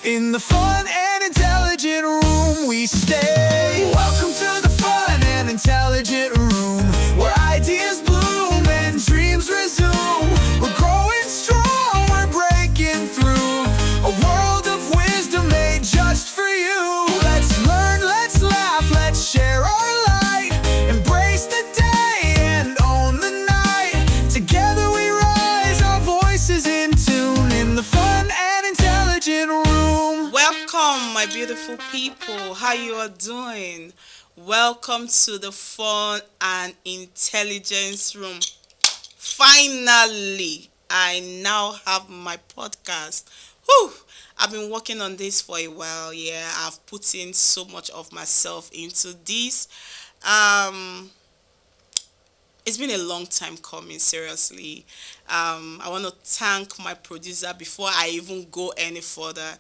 In the fun and intelligent room we stay. Welcome to the fun and intelligent room, where ideas bloom and dreams resume. We're growing strong, we're breaking through a world of wisdom made just for you. Let's learn, let's laugh, let's share our light. Embrace the day and own the night. Together we rise, our voices in tune. In the fun and intelligent room. Welcome, my beautiful people. How you are doing? Welcome to the Fun and Intelligence Room. Finally, I now have my podcast. Whew, I've been working on this for a while. Yeah, I've put in so much of myself into this. Um, it's been a long time coming, seriously. I want to thank my producer before I even go any further.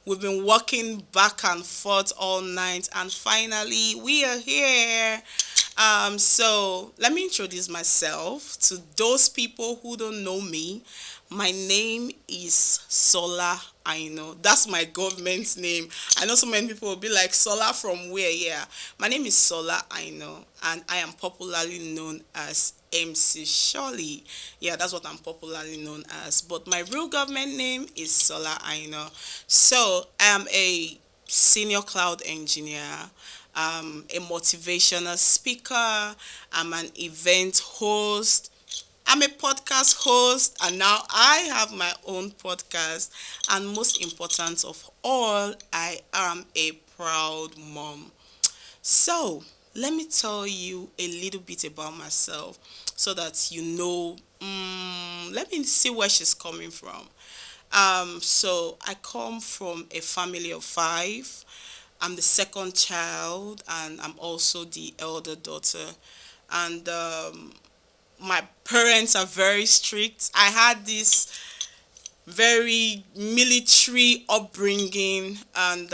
We've been working back and forth all night, and finally, we are here. So let me introduce myself to those people who don't know me. My name is Sola Aino. That's my government name. I know so many people will be like, Sola from where? Yeah. My name is Sola Aino, and I am popularly known as MC Shirley. Yeah, that's what I'm popularly known as. But my real government name is Sola Aino. So I am a senior cloud engineer, a motivational speaker, I'm an event host, I'm a podcast host, and now I have my own podcast. And most important of all, I am a proud mom. So, let me tell you a little bit about myself so that you know. Let me see where she's coming from. So I come from a family of five. I'm the second child, and I'm also the elder daughter. And my parents are very strict. I had this very military upbringing, and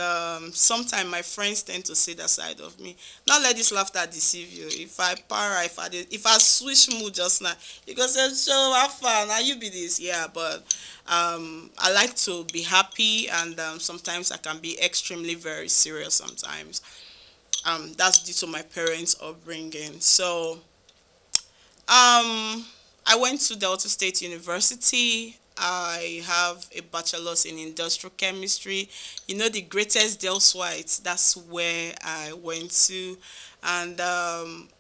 sometimes my friends tend to say that side of me. Not let this laughter deceive you. If I para, if I switch mood just now, you go say, "So how far now you be this?" Yeah, but I like to be happy, and sometimes I can be extremely very serious. Sometimes that's due to my parents' upbringing. So I went to Delta State University. I have a bachelor's in industrial chemistry. You know, the greatest Dels White. That's where I went to. And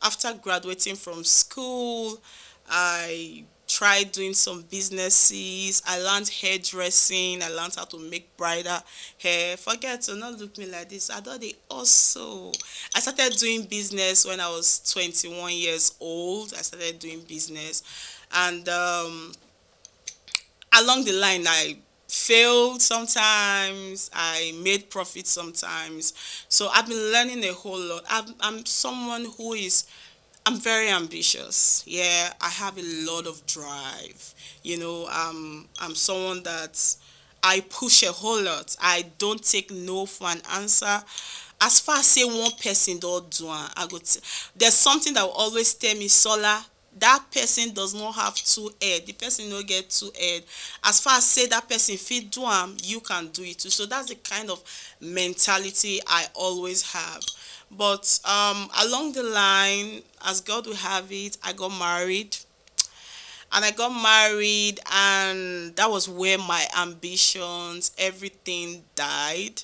after graduating from school, I tried doing some businesses. I learned hairdressing. I learned how to make bridal hair. Forget to not look me like this. I thought they also. I started doing business when I was 21 years old. I started doing business, and along the line, I failed sometimes. I made profit sometimes. So I've been learning a whole lot. I'm someone who is I'm very ambitious. Yeah, I have a lot of drive. I'm someone that I push a whole lot. I don't take no for an answer. As far as say one person don't do am, there's something that will always tell me, Sola, that person does not have two head. The person no get two head. As far as say that person fit do am, you can do it too. So that's the kind of mentality I always have. But along the line, as God will have it, I got married, and that was where my ambitions, everything died.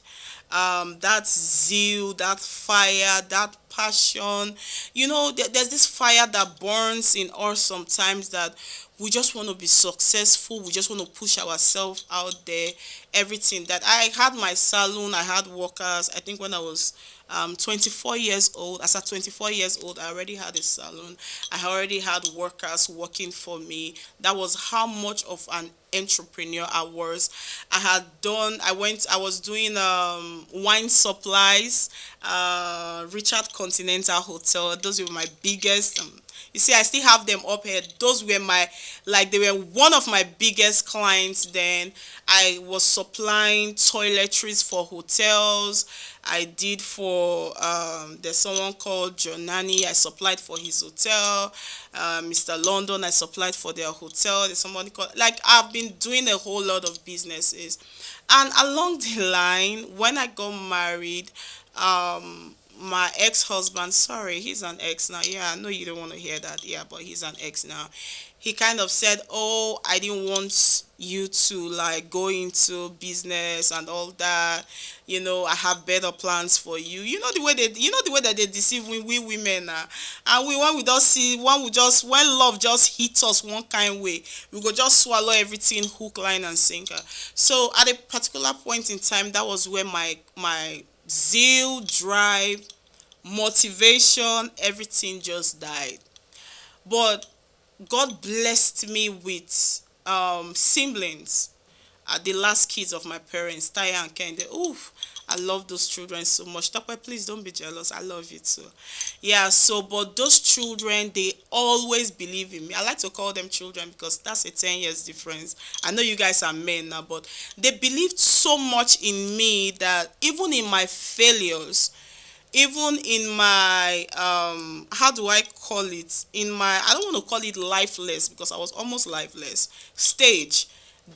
That zeal, that fire, that passion, there's this fire that burns in us sometimes, that we just want to be successful, we just want to push ourselves out there, everything. That I had my salon, I had workers. I think when I was 24 years old, as at 24 years old, I already had a salon. I already had workers working for me. That was how much of an entrepreneur I was. I was doing wine supplies, Richard Continental Hotel. Those were my biggest You see, I still have them up here. Those were my, like, they were one of my biggest clients then. I was supplying toiletries for hotels. I did for, there's someone called Jonani. I supplied for his hotel. Mr. London, I supplied for their hotel. There's somebody called, like, I've been doing a whole lot of businesses. And along the line, when I got married, my ex-husband, sorry, he's an ex now. Yeah, I know you don't want to hear that. Yeah, but he's an ex now. He kind of said, "Oh, I didn't want you to like go into business and all that. You know, I have better plans for you." You know the way that they deceive we women, and we when we don't see when we just when love just hits us one kind way, we go just swallow everything hook, line, and sinker. So at a particular point in time, that was where my zeal, drive, motivation, everything just died. But God blessed me with siblings, the last kids of my parents, Taya and Kende. Ooh, I love those children so much. Tapa, please don't be jealous. I love you too. Yeah, so, but those children, they always believe in me. I like to call them children because that's a 10 years difference. I know you guys are men now, but they believed so much in me that even in my failures, even in my how do I call it, in my, I don't want to call it lifeless because I was almost lifeless stage,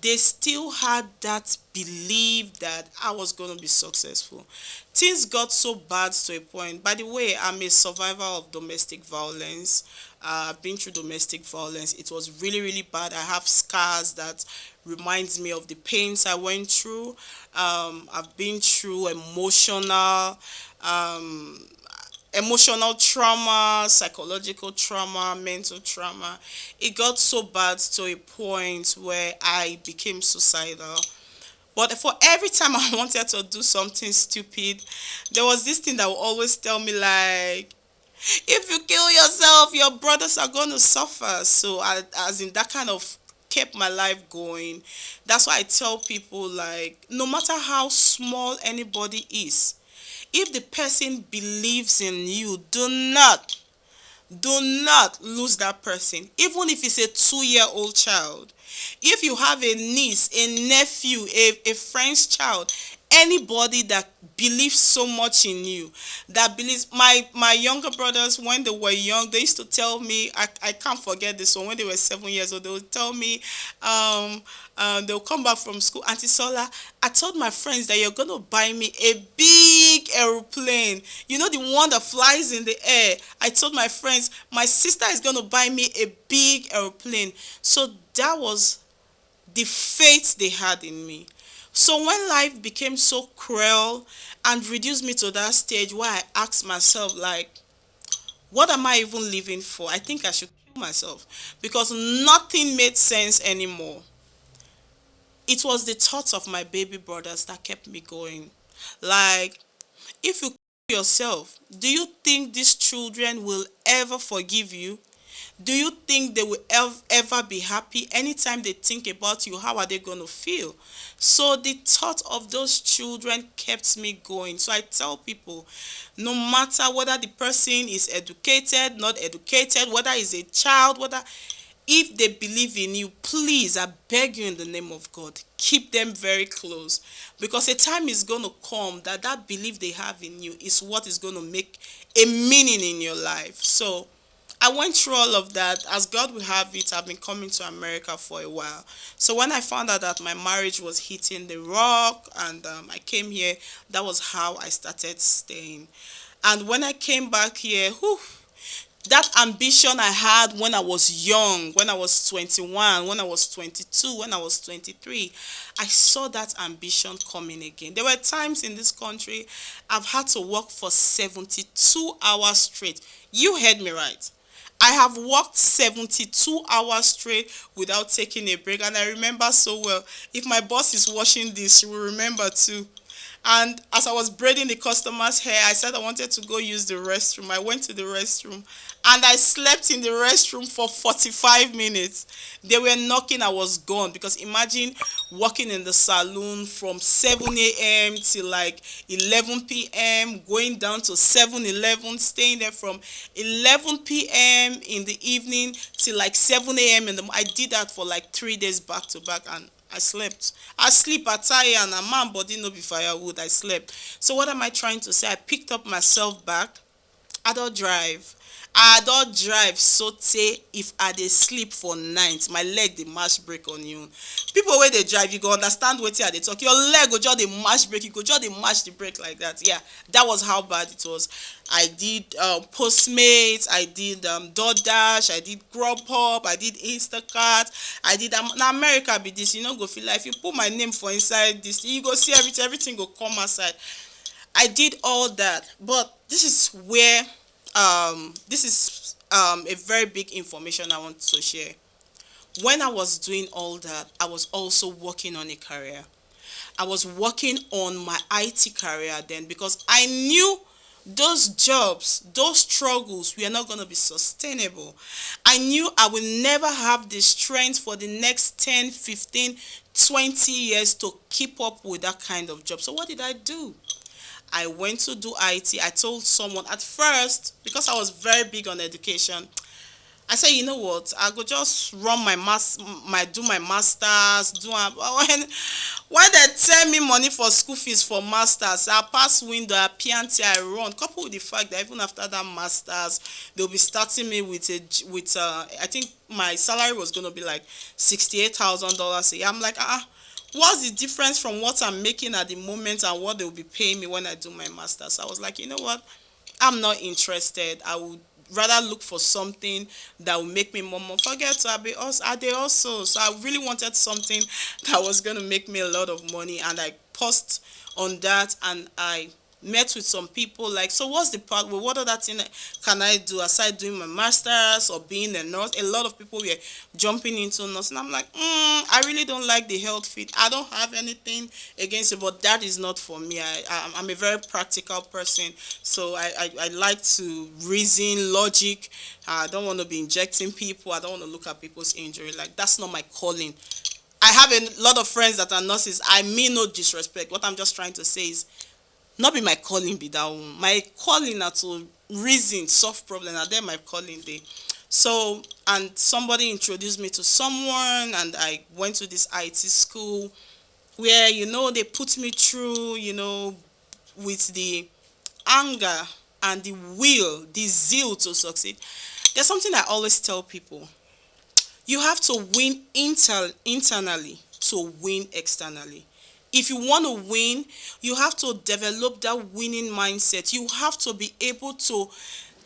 they still had that belief that I was going to be successful. Things got so bad to a point. By the way, I'm a survivor of domestic violence. I've been through domestic violence. It was really, really bad. I have scars that reminds me of the pains I went through. I've been through um, emotional trauma, psychological trauma, mental trauma. It got so bad to a point where I became suicidal. But for every time I wanted to do something stupid, there was this thing that would always tell me like, if you kill yourself, your brothers are going to suffer. So as in that kind of kept my life going. That's why I tell people like, no matter how small anybody is, if the person believes in you, do not lose that person. Even if it's a 2-year-old child, if you have a niece, a nephew, a friend's child, anybody that believes so much in you, that believes, my younger brothers, when they were young, they used to tell me, I can't forget this one, when they were 7 years old, they would tell me, they'll come back from school, Auntie Sola, I told my friends that you're going to buy me a big aeroplane, you know, the one that flies in the air. I told my friends, my sister is going to buy me a big aeroplane. So that was the faith they had in me. So when life became so cruel and reduced me to that stage where I asked myself, like, what am I even living for? I think I should kill myself because nothing made sense anymore. It was the thoughts of my baby brothers that kept me going. Like, if you kill yourself, do you think these children will ever forgive you? Do you think they will ever be happy? Anytime they think about you, how are they going to feel? So the thought of those children kept me going. So I tell people, no matter whether the person is educated, not educated, whether it's a child, whether, if they believe in you, please, I beg you in the name of God, keep them very close, because a time is going to come that that belief they have in you is what is going to make a meaning in your life. So I went through all of that. As God will have it, I've been coming to America for a while. So when I found out that my marriage was hitting the rock and I came here, that was how I started staying. And when I came back here, whew, that ambition I had when I was young, when I was 21, when I was 22, when I was 23, I saw that ambition coming again. There were times in this country I've had to work for 72 hours straight. You heard me right. I have worked 72 hours straight without taking a break. And I remember so well. If my boss is watching this, she will remember too. And as I was braiding the customer's hair, I said I wanted to go use the restroom. I went to the restroom and I slept in the restroom for 45 minutes. They were knocking, I was gone. Because imagine working in the salon from 7 a.m. till like 11 p.m., going down to 7-Eleven, staying there from 11 p.m. in the evening till like 7 a.m. in the I did that for like 3 days back to back, and I slept. I sleep at tire and a man body no be firewood. I slept. So what am I trying to say? I picked up myself back. I don't drive. I don't drive so tey if I dey sleep for night, my leg dey mash brake on you. People wey dey drive, you go understand wetin I dey talk. Your leg go just dey mash brake, you go just dey mash the brake like that. Yeah, that was how bad it was. I did Postmates, I did DoorDash, I did Grubhub, I did Instacart, I did na America be this. You no go feel like if you put my name for inside this, you go see everything go come outside. I did all that, but this is where a very big information I want to share. When I was doing all that, I was also working on a career. I was working on my IT career then, because I knew those jobs, those struggles were not going to be sustainable. I knew I would never have the strength for the next 10, 15, 20 years to keep up with that kind of job. So what did I do? I went to do IT. I told someone at first, because I was very big on education, I said, you know what, I go just run do my masters, when they tell me money for school fees for masters, I pass window, I PNT, I run. Coupled with the fact that even after that masters, they'll be starting me with I think my salary was gonna be like $68,000 a year. I'm like, what's the difference from what I'm making at the moment and what they'll be paying me when I do my masters? I was like, you know what, I'm not interested. I would rather look for something that will make me more. Forget to be also, are they also? So I really wanted something that was going to make me a lot of money, and I paused on that, and I met with some people like, so what's the part? Well, what other thing can I do aside doing my masters or being a nurse? A lot of people were jumping into nursing. I'm like, I really don't like the health field. I don't have anything against it, but that is not for me. I'm a very practical person, so I like to reason, logic. I don't want to be injecting people. I don't want to look at people's injury. Like, that's not my calling. I have a lot of friends that are nurses. I mean no disrespect. What I'm just trying to say is, not be my calling be that one. My calling na to reason, solve problem. And then my calling dey. So, and somebody introduced me to someone, and I went to this IT school where, they put me through, with the anger and the will, the zeal to succeed. There's something I always tell people. You have to win internally to win externally. If you want to win, you have to develop that winning mindset. You have to be able to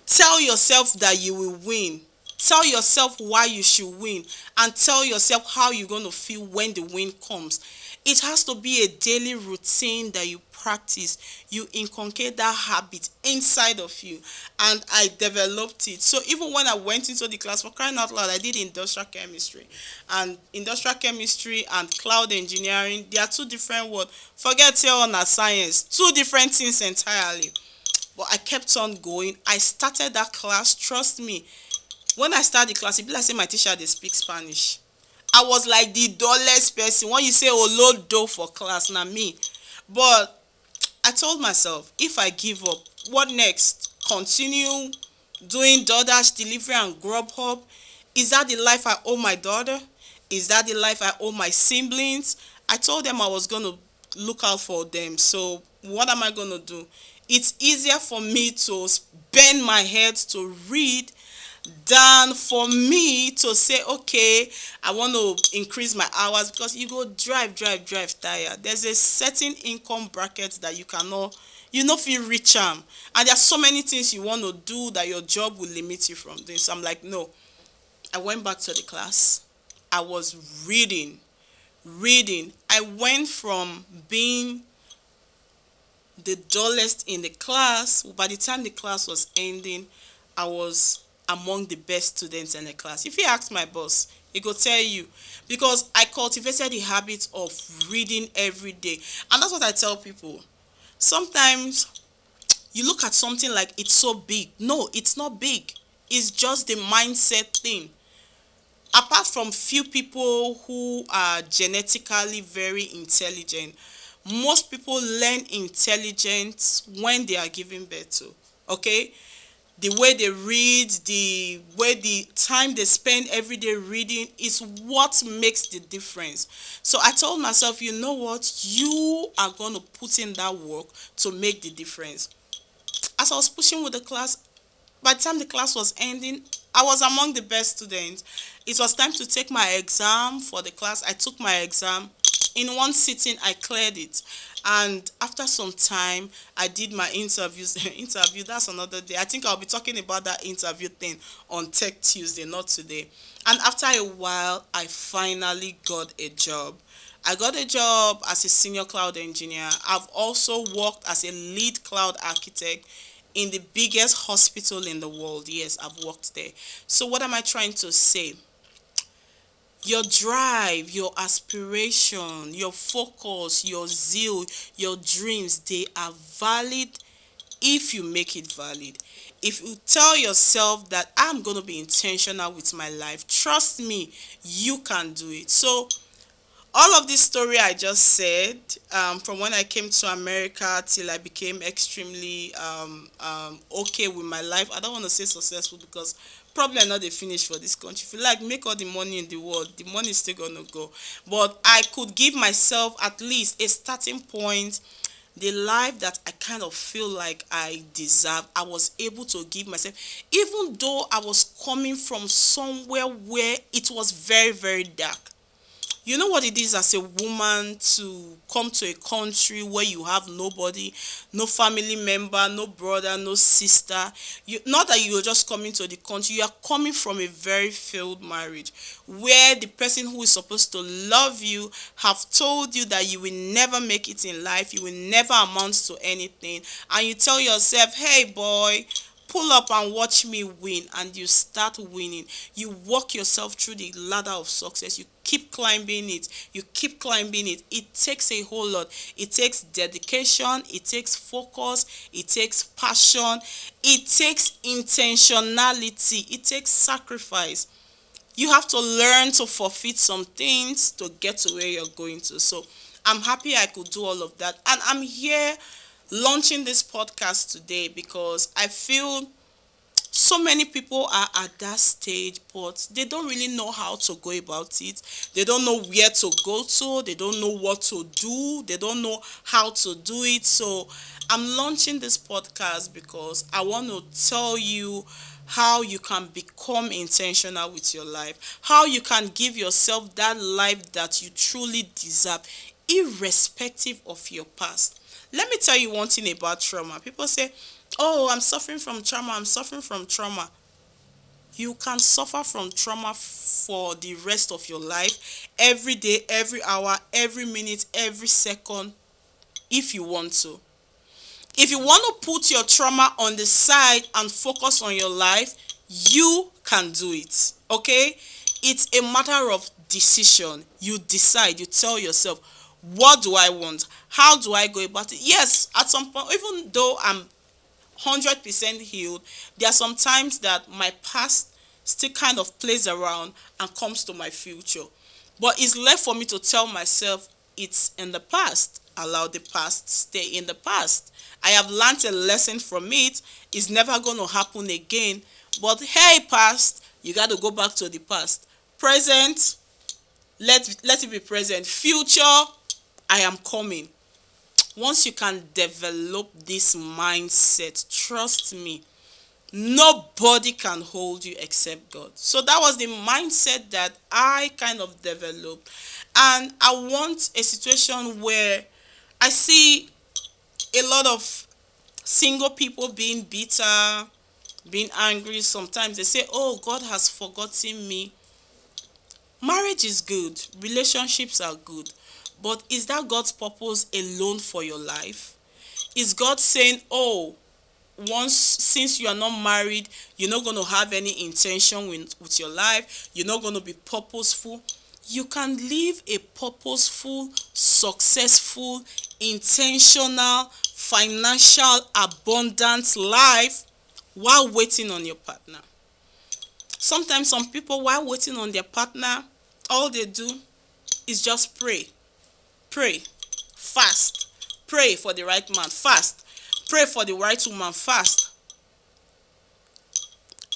tell yourself that you will win. Tell yourself why you should win, and tell yourself how you're going to feel when the win comes. It has to be a daily routine that you practice. You inculcate that habit inside of you, and I developed it. So even when I went into the class, for crying out loud, I did industrial chemistry. And industrial chemistry and cloud engineering, they are two different words. Forget your own science, two different things entirely. But I kept on going. I started that class. Trust me, when I started the class, it be like say my teacher dey speak Spanish. I was like the dullest person. When you say olodo for class, na me. But I told myself, if I give up, what next? Continue doing DoorDash delivery and Grubhub? Is that the life I owe my daughter? Is that the life I owe my siblings? I told them I was going to look out for them. So what am I going to do? It's easier for me to bend my head to read than for me to say, okay, I want to increase my hours, because you go drive tired. There's a certain income bracket that you know feel reach am, and there are so many things you want to do that your job will limit you from doing. So I'm like, no. I went back to the class. I was reading. I went from being the dullest in the class. By the time the class was ending, I was among the best students in the class. If you ask my boss, he go tell you, because I cultivated the habit of reading every day. And that's what I tell people. Sometimes you look at something like it's so big. No, it's not big. It's just the mindset thing. Apart from few people who are genetically very intelligent, most people learn intelligence when they are giving birth to. Okay? The way they read, the time they spend every day reading is what makes the difference. So I told myself, you know what, you are going to put in that work to make the difference. As I was pushing with the class, by the time the class was ending, I was among the best students. It was time to take my exam for the class. I took my exam. In one sitting, I cleared it. And after some time, I did my interviews. Interview, that's another day. I think I'll be talking about that interview thing on Tech Tuesday, not today. And after a while, I finally got a job. I got a job as a senior cloud engineer. I've also worked as a lead cloud architect in the biggest hospital in the world. Yes, I've worked there. So what am I trying to say? Your drive, your aspiration, your focus, your zeal, your dreams, they are valid if you make it valid. If you tell yourself that I'm going to be intentional with my life, trust me, you can do it. So all of this story I just said, from when I came to America till I became extremely okay with my life. I don't want to say successful because probably I'm not the finish for this country. If you like, make all the money in the world, the money is still gonna go. But I could give myself at least a starting point, the life that I kind of feel like I deserve. I was able to give myself, even though I was coming from somewhere where it was very, very dark. You know what it is as a woman to come to a country where you have nobody, no family member, no brother, no sister. Not that you're just coming to the country, you are coming from a very failed marriage where the person who is supposed to love you have told you that you will never make it in life, you will never amount to anything, and you tell yourself, hey boy, pull up and watch me win, and you start winning. You walk yourself through the ladder of success. You keep climbing it. You keep climbing it. It takes a whole lot. It takes dedication. It takes focus. It takes passion. It takes intentionality. It takes sacrifice. You have to learn to forfeit some things to get to where you're going to. So I'm happy I could do all of that. And I'm here launching this podcast today because I feel so many people are at that stage, but they don't really know how to go about it. They don't know where to go to. They don't know what to do. They don't know how to do it. So I'm launching this podcast because I want to tell you how you can become intentional with your life, how you can give yourself that life that you truly deserve, irrespective of your past. Let me tell you one thing about trauma. People say, oh, I'm suffering from trauma, I'm suffering from trauma. You can suffer from trauma for the rest of your life, every day, every hour, every minute, every second, if you want to. If you want to put your trauma on the side and focus on your life, you can do it. Okay? It's a matter of decision. You decide, you tell yourself, what do I want? How do I go about it? Yes, at some point, even though I'm 100% healed, there are some times that my past still kind of plays around and comes to my future. But it's left for me to tell myself it's in the past. Allow the past stay in the past. I have learned a lesson from it. It's never going to happen again. But hey, past, you got to go back to the past. Present, let it be present. Future, I am coming. Once you can develop this mindset, trust me, nobody can hold you except God. So that was the mindset that I kind of developed. And I want a situation where I see a lot of single people being bitter, being angry. Sometimes they say, oh, God has forgotten me. Marriage is good. Relationships are good. But is that God's purpose alone for your life? Is God saying, oh, since you are not married, you're not going to have any intention with your life, you're not going to be purposeful? You can live a purposeful, successful, intentional, financial abundant life while waiting on your partner. Sometimes some people, while waiting on their partner, all they do is just pray. Pray. Fast. Pray for the right man. Fast. Pray for the right woman. Fast.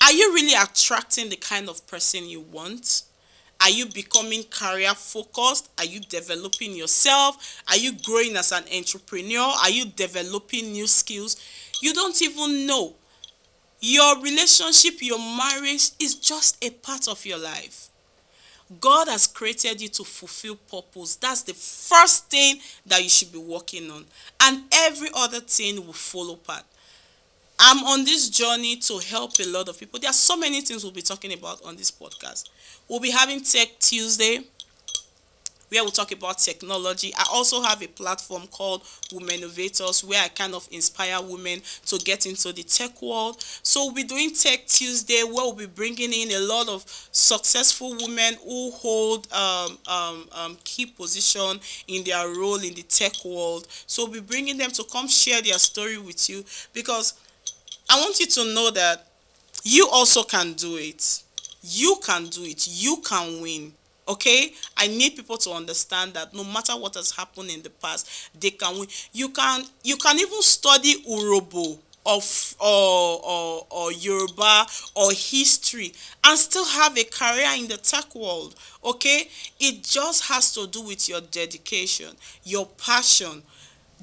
Are you really attracting the kind of person you want? Are you becoming career focused? Are you developing yourself? Are you growing as an entrepreneur? Are you developing new skills? You don't even know. Your relationship, your marriage is just a part of your life. God has created you to fulfill purpose. That's the first thing that you should be working on. And every other thing will follow part. I'm on this journey to help a lot of people. There are so many things we'll be talking about on this podcast. We'll be having Tech Tuesday, where we talk about technology. I also have a platform called Women Innovators, where I kind of inspire women to get into the tech world. So we'll be doing Tech Tuesday, where we'll be bringing in a lot of successful women who hold key position in their role in the tech world. So we'll be bringing them to come share their story with you, because I want you to know that you also can do it. You can do it. You can win. Okay, I need people to understand that no matter what has happened in the past, they can win. You can even study Urobo or Yoruba or history and still have a career in the tech world. Okay, it just has to do with your dedication, your passion.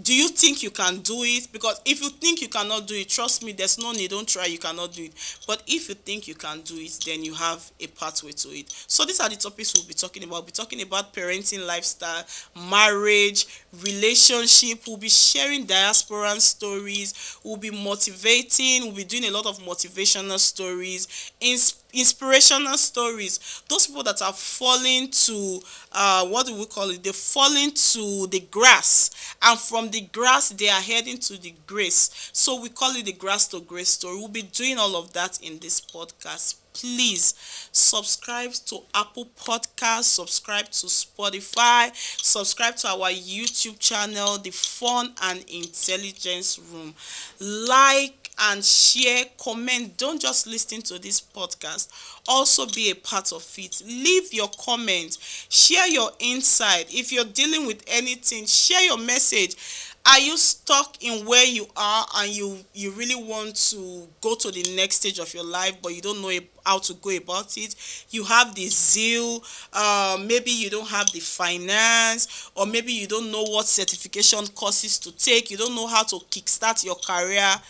Do you think you can do it? Because if you think you cannot do it, trust me, there's no need. Don't try, you cannot do it. But if you think you can do it, then you have a pathway to it. So these are the topics we'll be talking about. We'll be talking about parenting lifestyle, marriage, relationship. We'll be sharing diasporan stories. We'll be motivating. We'll be doing a lot of motivational stories, inspirational stories. Those people that are falling to what do we call it? They're falling to the grass, and from the grass they are heading to the grace. So we call it the grass to grace story. We'll be doing all of that in this podcast. Please subscribe to Apple Podcasts, subscribe to Spotify, subscribe to our YouTube channel, the Fun and Intelligence Room. Like and share, comment. Don't just listen to this podcast. Also be a part of it. Leave your comments. Share your insight. If you're dealing with anything, share your message. Are you stuck in where you are and you really want to go to the next stage of your life, but you don't know how to go about it? You have the zeal, maybe you don't have the finance, or maybe you don't know what certification courses to take. You don't know how to kickstart your career.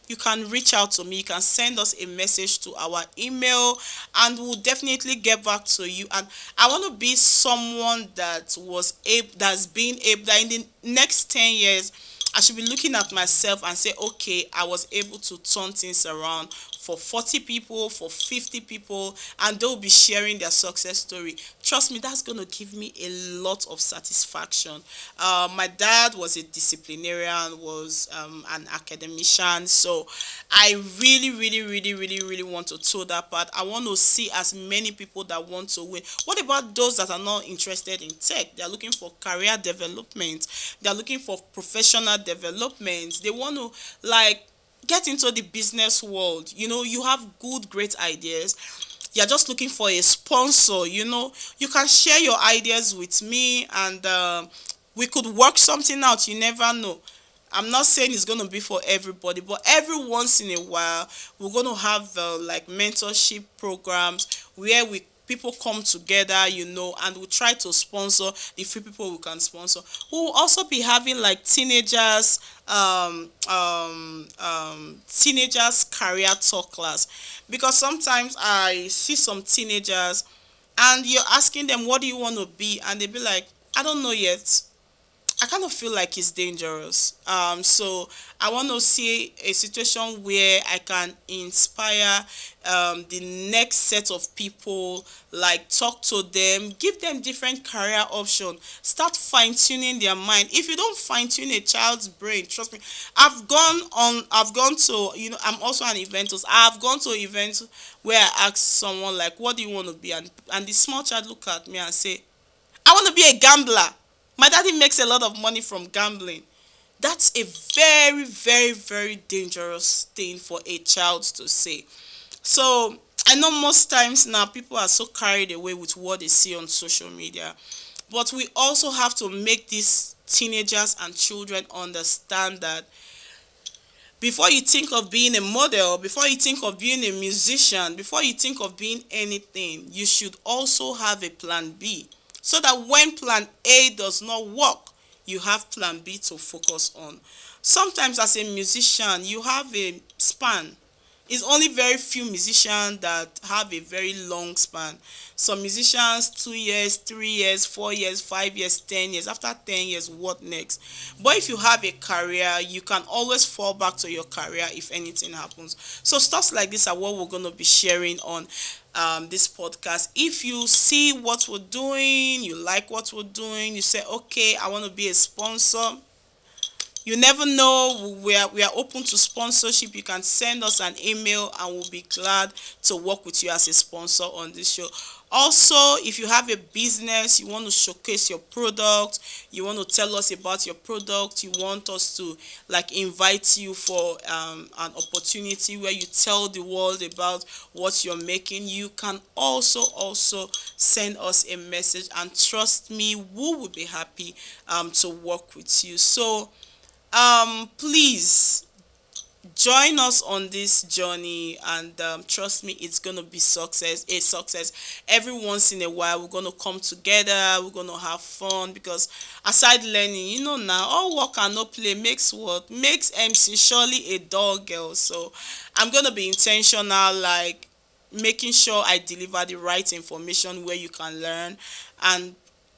You can reach out to me. You can send us a message to our email, and we'll definitely get back to you. And I want to be someone that's been able, that in the next 10 years, I should be looking at myself and say, okay, I was able to turn things around for 40 people, for 50 people, and they'll be sharing their success story. Trust me, that's going to give me a lot of satisfaction. My dad was a disciplinarian, was an academician, so I really, really, really, really, really want to toe that part. I want to see as many people that want to win. What about those that are not interested in tech? They're looking for career development. They're looking for professional development. They want to get into the business world. You have great ideas. You're just looking for a sponsor. You can share your ideas with me, and we could work something out. You never know. I'm not saying it's going to be for everybody, but every once in a while we're going to have mentorship programs where people come together, and we try to sponsor the few people we can sponsor. We'll also be having teenagers career talk class, because sometimes I see some teenagers and you're asking them, what do you want to be? And they be like, I don't know yet. I kind of feel like it's dangerous. So I want to see a situation where I can inspire the next set of people, talk to them, give them different career options, start fine-tuning their mind. If you don't fine-tune a child's brain, trust me, I've gone to, I'm also an event host. I've gone to events where I ask someone, what do you want to be? And the small child look at me and say, I want to be a gambler. My daddy makes a lot of money from gambling. That's a very, very, very dangerous thing for a child to say. So I know most times now people are so carried away with what they see on social media, but we also have to make these teenagers and children understand that before you think of being a model, before you think of being a musician, before you think of being anything, you should also have a plan B. So that when plan A does not work, you have plan B to focus on. Sometimes as a musician, you have a span. It's only very few musicians that have a very long span. Some musicians 2 years, 3 years, 4 years, 5 years, 10 years. After 10 years, what next? But if you have a career, you can always fall back to your career if anything happens. So stuff like this are what we're going to be sharing on this podcast. If you see what we're doing, you like what we're doing, you say, okay, I want to be a sponsor. You never know. We are open to sponsorship. You can send us an email and we'll be glad to work with you as a sponsor on this show. Also, if you have a business, you want to showcase your product, you want to tell us about your product, you want us to like invite you for an opportunity where you tell the world about what you're making, you can also send us a message, and trust me, we will be happy to work with you. So please join us on this journey, and trust me, it's gonna be a success. Every once in a while we're gonna come together, we're gonna have fun, because aside learning, now all work and no play makes what makes MC surely a dull girl. So I'm gonna be intentional, like making sure I deliver the right information where you can learn, and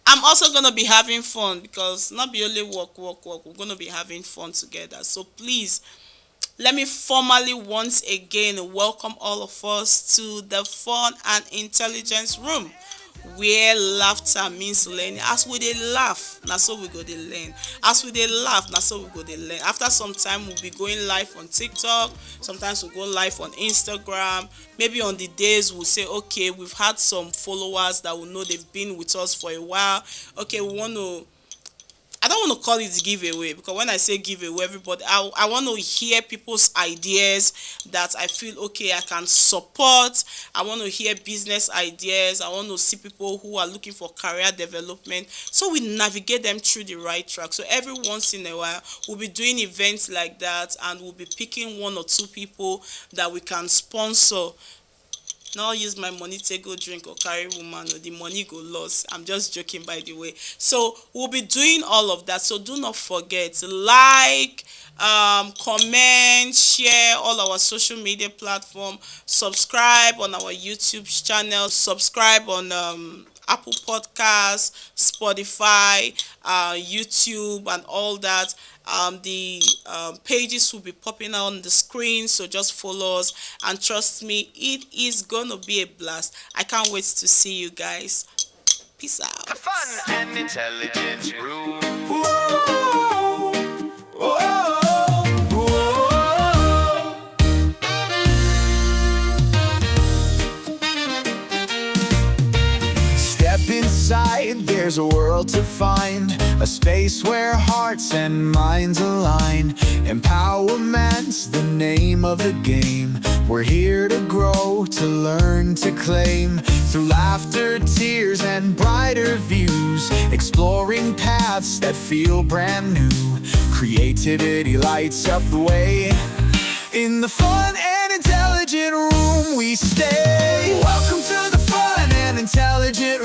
I'm also gonna be having fun, because not be only work. We're gonna be having fun together. So please, let me formally once again welcome all of us to the Fun and Intelligence Room, where laughter means learning. As we dey laugh, na so we go dey learn. As we dey laugh, na so we go dey learn. After some time, we'll be going live on TikTok. Sometimes we'll go live on Instagram. Maybe on the days we'll say, okay, we've had some followers that will know they've been with us for a while. Okay, I don't want to call it giveaway, because when I say giveaway, everybody, I want to hear people's ideas that I feel okay I can support. I want to hear business ideas. I want to see people who are looking for career development, so we navigate them through the right track. So every once in a while we'll be doing events like that, and we'll be picking one or two people that we can sponsor. Not use my money to go drink or carry woman, or the money go lost. I'm just joking, by the way. So we'll be doing all of that. So do not forget, like, comment, share all our social media platform, subscribe on our YouTube channel, subscribe on Apple Podcasts, Spotify, YouTube, and all that. The pages will be popping out on the screen, so just follow us, and trust me, it is gonna be a blast. I can't wait to see you guys. Peace out. The Fun and Intelligence Room. Whoa, whoa, whoa. Step inside, there's a world to find, a space where hearts and minds align. Empowerment's the name of the game. We're here to grow, to learn, to claim. Through laughter, tears, and brighter views, exploring paths that feel brand new. Creativity lights up the way. In the fun and intelligent room we stay. Welcome to the Fun and Intelligent